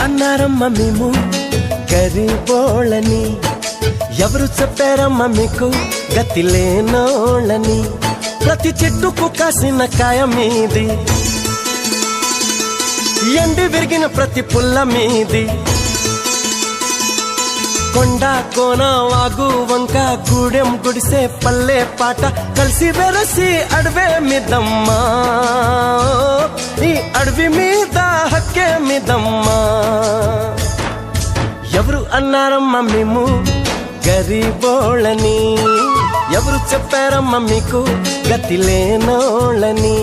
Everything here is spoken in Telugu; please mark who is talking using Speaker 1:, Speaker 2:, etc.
Speaker 1: అన్నారమ్మ మేము గరీబోళ్ళని, ఎవరు చెప్పారమ్మ మీకు గతి లేనోళ్ళని. ప్రతి చెట్టుకు కాసిన కాయ మీది, ఎండి విరిగిన ప్రతి పుల్ల మీది. కొండ కోన వాగు వంక గూడెం గుడిసే పల్లె పాట కలిసి వెరసి అడవే మిదమ్మా, ఈ అడవి మీద హక్కే మిదమ్మా. ఎవరు అన్నారమ్మ మేము గరీబోళ్ళని, ఎవరు చెప్పారమ్మ మీకు గతి లేనోళ్ళని.